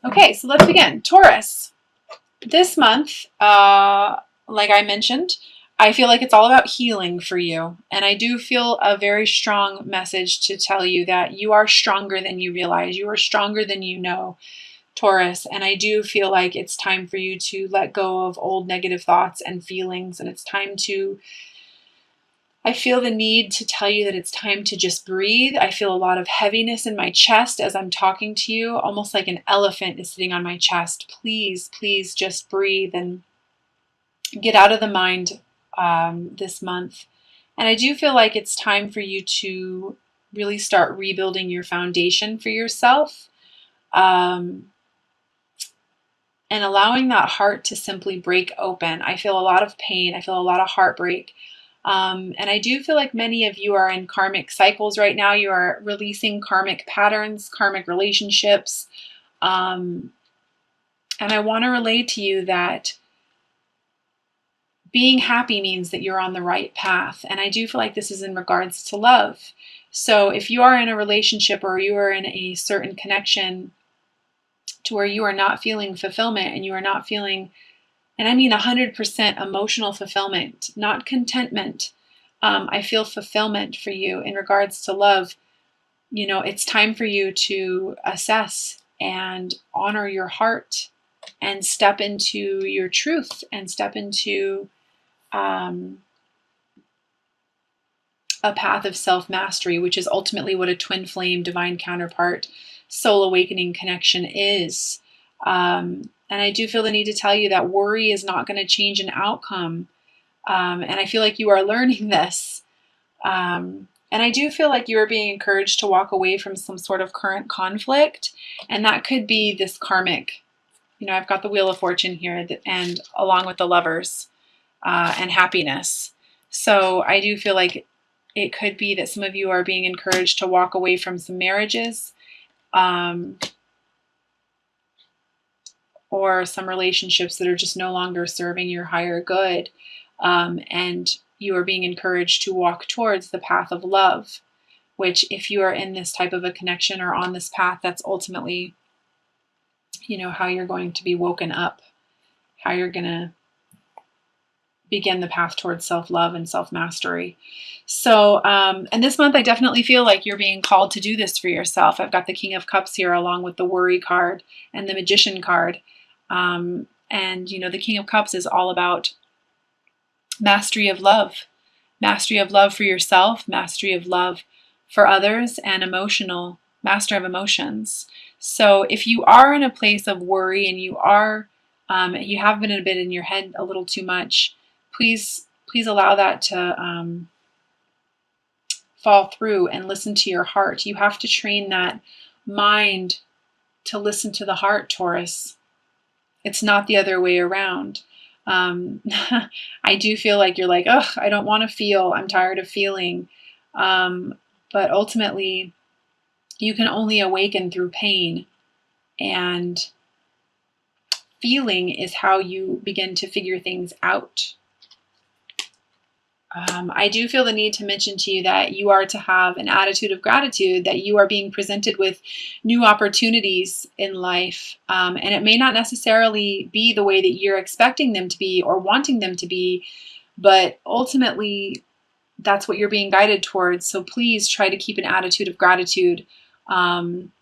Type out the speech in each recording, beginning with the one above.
Okay, so let's begin. Taurus. This month, like I mentioned, I feel like it's all about healing for you. And I do feel a very strong message to tell you that you are stronger than you realize. You are stronger than you know, Taurus. And I do feel like it's time for you to let go of old negative thoughts and feelings. And it's time to I feel the need to tell you that it's time to just breathe. I feel a lot of heaviness in my chest as I'm talking to you, almost like an elephant is sitting on my chest. Please, please just breathe and get out of the mind this month. And I do feel like it's time for you to really start rebuilding your foundation for yourself, and allowing that heart to simply break open. I feel a lot of pain. I feel a lot of heartbreak. And I do feel like many of you are in karmic cycles right now. You are releasing karmic patterns, karmic relationships. And I want to relay to you that being happy means that you're on the right path. And I do feel like this is in regards to love. So if you are in a relationship or you are in a certain connection to where you are not feeling fulfillment and you are not feeling, and I mean 100% emotional fulfillment, not contentment. I feel fulfillment for you in regards to love. You know, it's time for you to assess and honor your heart and step into your truth and step into a path of self-mastery, which is ultimately what a twin flame, divine counterpart, soul awakening connection is. And I do feel the need to tell you that worry is not going to change an outcome. And I feel like you are learning this. And I do feel like you are being encouraged to walk away from some sort of current conflict. And that could be this karmic. You know, I've got the Wheel of Fortune here, and along with the Lovers and happiness. So I do feel like it could be that some of you are being encouraged to walk away from some marriages, or some relationships that are just no longer serving your higher good. And you are being encouraged to walk towards the path of love, which if you are in this type of a connection or on this path, that's ultimately, you know, how you're going to be woken up, how you're going to begin the path towards self-love and self-mastery. So, and this month I definitely feel like you're being called to do this for yourself. I've got the King of Cups here along with the Worry card and the Magician card. And, you know, the King of Cups is all about mastery of love for yourself, mastery of love for others, and master of emotions. So if you are in a place of worry and you have been a bit in your head a little too much, please allow that to fall through and listen to your heart. You have to train that mind to listen to the heart, Taurus. It's not the other way around. I do feel like you're like, ugh, I don't want to feel. I'm tired of feeling. But ultimately, you can only awaken through pain. And feeling is how you begin to figure things out. I do feel the need to mention to you that you are to have an attitude of gratitude, that you are being presented with new opportunities in life. And it may not necessarily be the way that you're expecting them to be or wanting them to be, but ultimately that's what you're being guided towards. So please try to keep an attitude of gratitude. And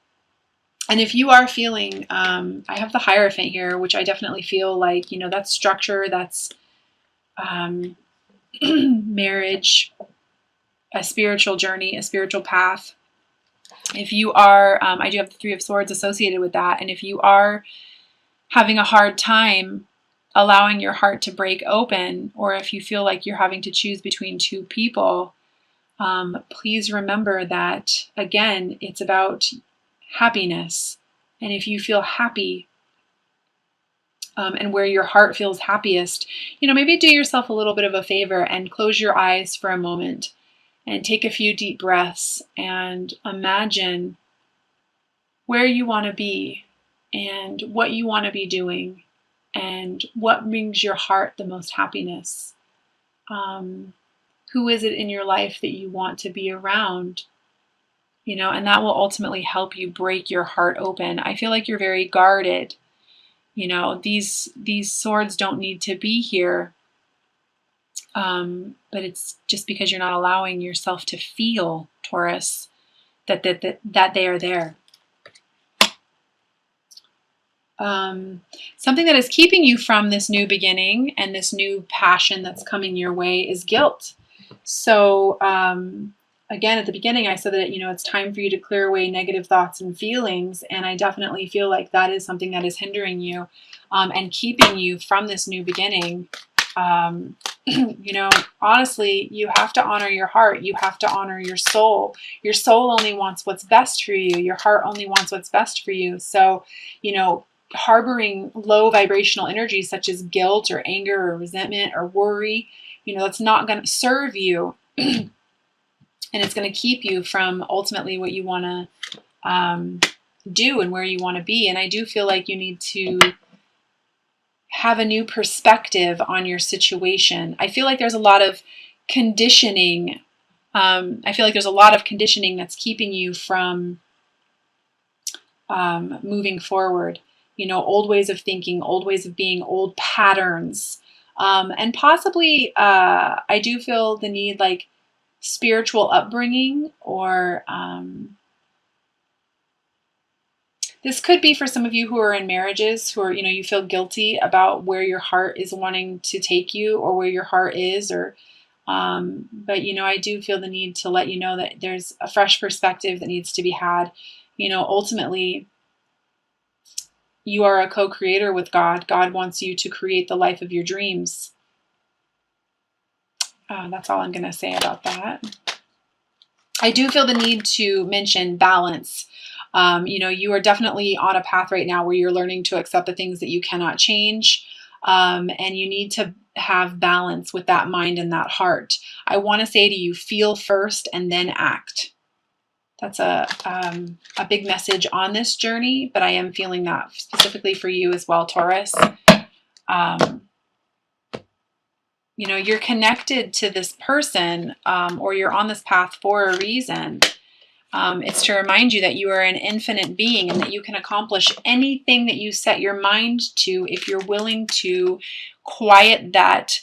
if you are feeling, I have the Hierophant here, which I definitely feel like, you know, that's structure, that's marriage, a spiritual journey, a spiritual path. If you are, I do have the Three of Swords associated with that. And if you are having a hard time allowing your heart to break open, or if you feel like you're having to choose between two people, please remember that, again, it's about happiness. And if you feel happy, and where your heart feels happiest, you know, maybe do yourself a little bit of a favor and close your eyes for a moment and take a few deep breaths and imagine where you want to be and what you want to be doing and what brings your heart the most happiness. Who is it in your life that you want to be around? you know, and that will ultimately help you break your heart open. I feel like you're very guarded. You know, these swords don't need to be here, but it's just because you're not allowing yourself to feel, Taurus, that they are there. Something that is keeping you from this new beginning and this new passion that's coming your way is guilt. So again, at the beginning, I said that, you know, it's time for you to clear away negative thoughts and feelings. And I definitely feel like that is something that is hindering you and keeping you from this new beginning. You know, honestly, you have to honor your heart. You have to honor your soul. Your soul only wants what's best for you. Your heart only wants what's best for you. So, you know, harboring low vibrational energies such as guilt or anger or resentment or worry, you know, that's not going to serve you. And it's going to keep you from ultimately what you want to do and where you want to be. And I do feel like you need to have a new perspective on your situation. I feel like there's a lot of conditioning. I feel like there's a lot of conditioning that's keeping you from moving forward. You know, old ways of thinking, old ways of being, old patterns. And possibly, I do feel the need, like, spiritual upbringing, or this could be for some of you who are in marriages who are, you know, you feel guilty about where your heart is wanting to take you or where your heart is, or but, you know, I do feel the need to let you know that there's a fresh perspective that needs to be had. You know, ultimately, you are a co-creator with God. God wants you to create the life of your dreams. That's all I'm going to say about that. I do feel the need to mention balance. You know, you are definitely on a path right now where you're learning to accept the things that you cannot change. And you need to have balance with that mind and that heart. I want to say to you, feel first and then act. That's a big message on this journey, but I am feeling that specifically for you as well, Taurus. You know, you're connected to this person, or you're on this path for a reason. It's to remind you that you are an infinite being and that you can accomplish anything that you set your mind to if you're willing to quiet that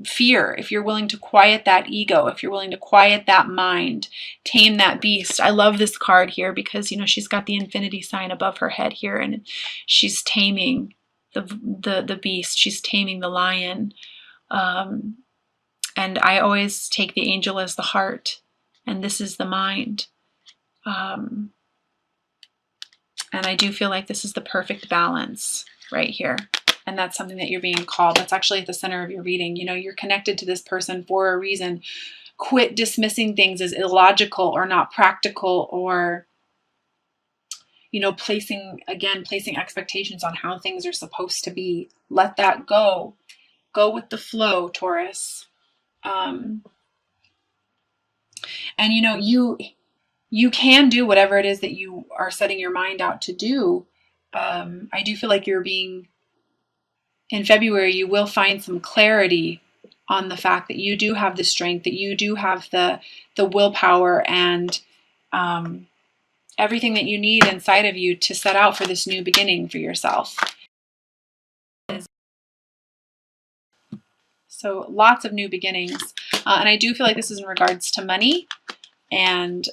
fear, if you're willing to quiet that ego, if you're willing to quiet that mind, tame that beast. I love this card here because, you know, she's got the infinity sign above her head here, and she's taming the beast. She's taming the lion. And I always take the angel as the heart, and this is the mind. And I do feel like this is the perfect balance right here. And that's something that you're being called. That's actually at the center of your reading. You know, you're connected to this person for a reason. Quit dismissing things as illogical or not practical, or, you know, placing expectations on how things are supposed to be. Let that go. Go with the flow, Taurus. And, you know, you can do whatever it is that you are setting your mind out to do. I do feel like in February, you will find some clarity on the fact that you do have the strength, that you do have the willpower and everything that you need inside of you to set out for this new beginning for yourself. So lots of new beginnings. And I do feel like this is in regards to money and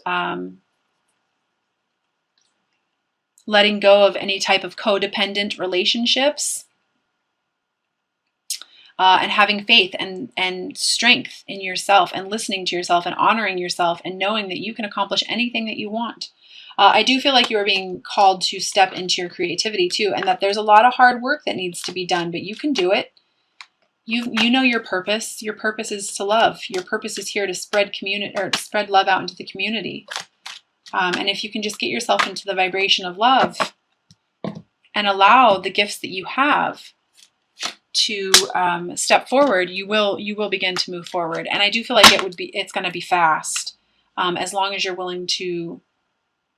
letting go of any type of codependent relationships. And having faith and strength in yourself, and listening to yourself and honoring yourself and knowing that you can accomplish anything that you want. I do feel like you are being called to step into your creativity too, and that there's a lot of hard work that needs to be done, but you can do it. You know your purpose. Your purpose is to love. Your purpose is here to spread spread love out into the community. And if you can just get yourself into the vibration of love and allow the gifts that you have to step forward, you will begin to move forward. And I do feel like it's going to be fast, as long as you're willing to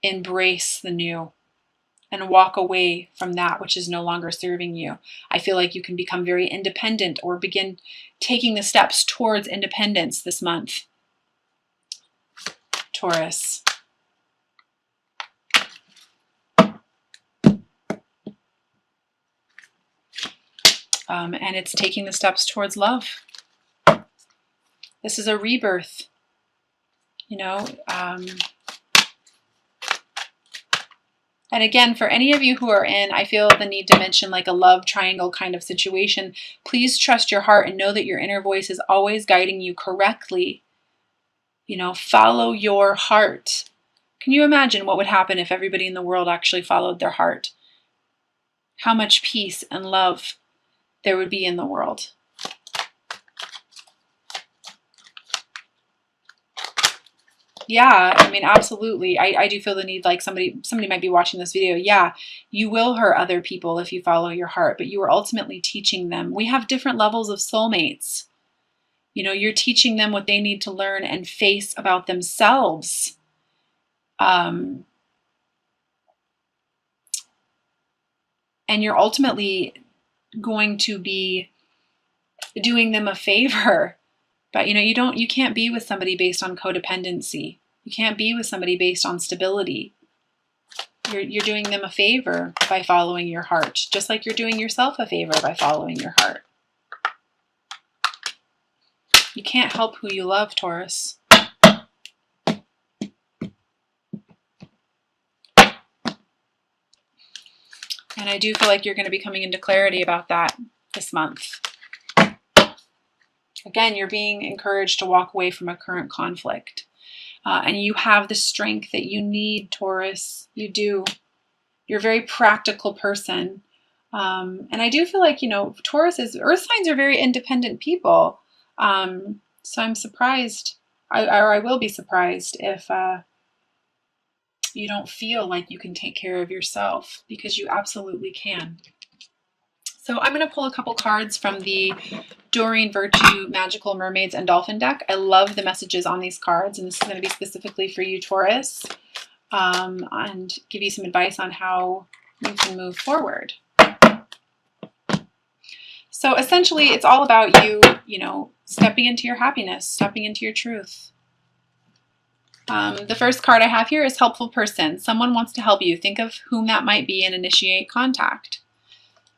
embrace the new and walk away from that which is no longer serving you. I feel like you can become very independent, or begin taking the steps towards independence this month, Taurus. And it's taking the steps towards love. This is a rebirth, you know. And again, for any of you who are in, I feel the need to mention like a love triangle kind of situation. Please trust your heart and know that your inner voice is always guiding you correctly. You know, follow your heart. Can you imagine what would happen if everybody in the world actually followed their heart? How much peace and love there would be in the world. Yeah, I mean, absolutely. I do feel the need, like somebody might be watching this video. Yeah, you will hurt other people if you follow your heart, but you are ultimately teaching them. We have different levels of soulmates. You know, you're teaching them what they need to learn and face about themselves. And you're ultimately going to be doing them a favor. But you know, you can't be with somebody based on codependency. You can't be with somebody based on stability. You're doing them a favor by following your heart, just like you're doing yourself a favor by following your heart. You can't help who you love, Taurus. And I do feel like you're going to be coming into clarity about that this month. Again, you're being encouraged to walk away from a current conflict. And you have the strength that you need, Taurus. You do. You're a very practical person. And I do feel like, you know, Earth signs are very independent people. So I'm surprised, I will be surprised if you don't feel like you can take care of yourself, because you absolutely can. So I'm going to pull a couple cards from the Doreen Virtue Magical Mermaids and Dolphin deck. I love the messages on these cards, and this is going to be specifically for you, Taurus, and give you some advice on how you can move forward. So essentially, it's all about you, you know, stepping into your happiness, stepping into your truth. The first card I have here is Helpful Person. Someone wants to help you. Think of whom that might be and initiate contact.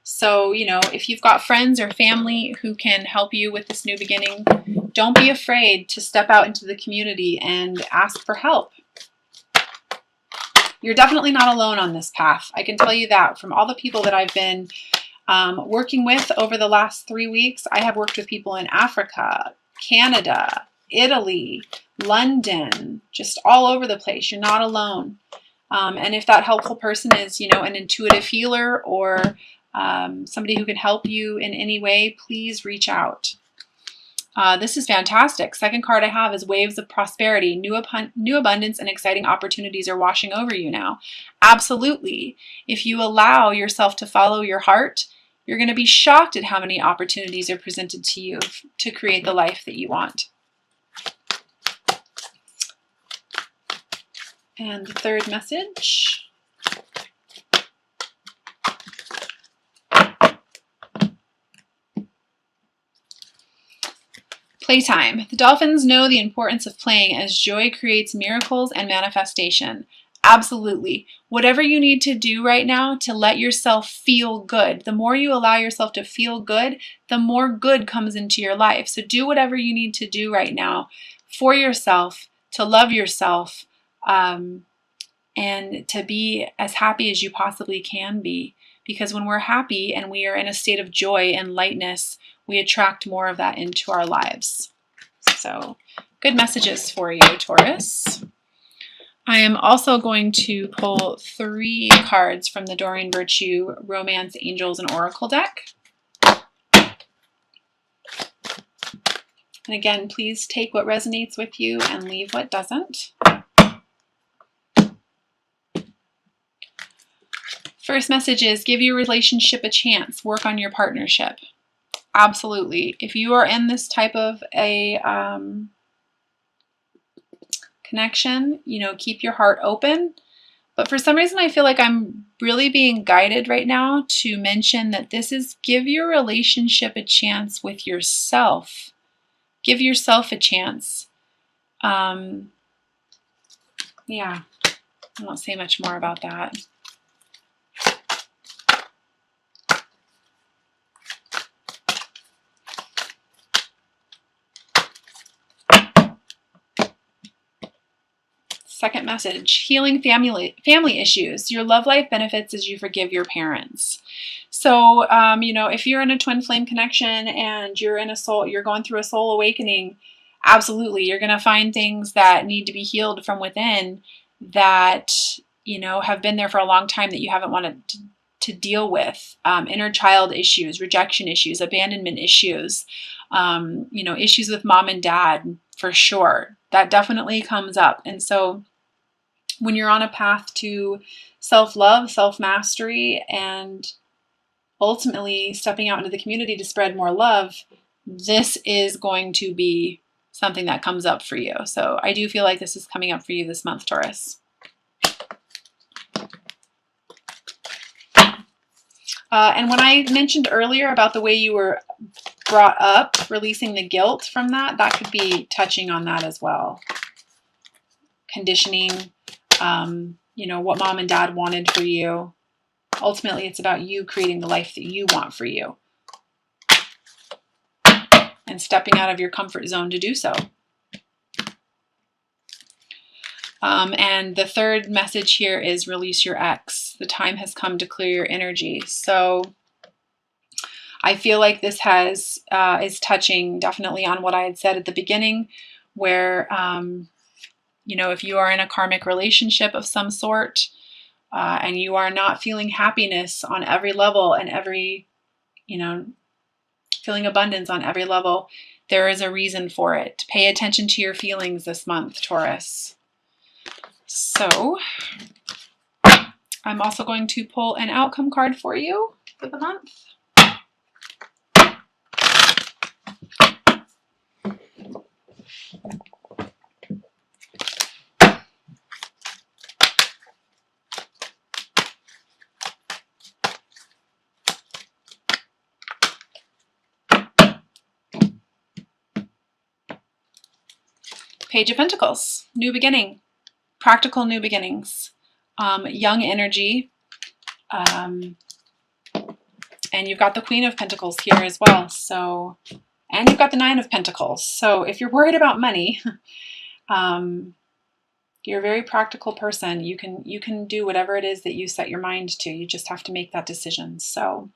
So, you know, if you've got friends or family who can help you with this new beginning, don't be afraid to step out into the community and ask for help. You're definitely not alone on this path. I can tell you that from all the people that I've been working with over the last 3 weeks. I have worked with people in Africa, Canada, Italy, London, just all over the place. You're not alone. And if that helpful person is, you know, an intuitive healer or somebody who can help you in any way, please reach out. This is fantastic. Second card I have is Waves of Prosperity. New abundance and exciting opportunities are washing over you now. Absolutely. If you allow yourself to follow your heart, you're going to be shocked at how many opportunities are presented to you to create the life that you want. And the third message. Playtime. The dolphins know the importance of playing, as joy creates miracles and manifestation. Absolutely. Whatever you need to do right now to let yourself feel good. The more you allow yourself to feel good, the more good comes into your life. So do whatever you need to do right now for yourself, to love yourself, and to be as happy as you possibly can be. Because when we're happy and we are in a state of joy and lightness, we attract more of that into our lives. So, good messages for you, Taurus. I am also going to pull 3 cards from the Doreen Virtue Romance, Angels, and Oracle deck. And again, please take what resonates with you and leave what doesn't. First message is, give your relationship a chance. Work on your partnership. Absolutely. If you are in this type of a connection, you know, keep your heart open. But for some reason, I feel like I'm really being guided right now to mention that this is give your relationship a chance with yourself. Give yourself a chance. Yeah, I won't say much more about that. second message, healing family issues. Your love life benefits as you forgive your parents. So, if you're in a twin flame connection and you're going through a soul awakening, absolutely, you're going to find things that need to be healed from within that, have been there for a long time that you haven't wanted to deal with. Inner child issues, rejection issues, abandonment issues, issues with mom and dad, for sure. That definitely comes up. And so when you're on a path to self-love, self-mastery, and ultimately stepping out into the community to spread more love, this is going to be something that comes up for you. So I do feel like this is coming up for you this month, Taurus. And when I mentioned earlier about the way you were brought up, releasing the guilt from that could be touching on that as well. Conditioning, what mom and dad wanted for you. Ultimately, it's about you creating the life that you want for you and stepping out of your comfort zone to do so. And the third message here is release your ex. The time has come to clear your energy. So I feel like this is touching definitely on what I had said at the beginning, where, if you are in a karmic relationship of some sort, and you are not feeling happiness on every level and feeling abundance on every level, there is a reason for it. Pay attention to your feelings this month, Taurus. So I'm also going to pull an outcome card for you for the month. Page of Pentacles, new beginning, practical new beginnings, young energy, and you've got the Queen of Pentacles here as well. So, and you've got the Nine of Pentacles. So if you're worried about money, you're a very practical person. You can do whatever it is that you set your mind to. You just have to make that decision. So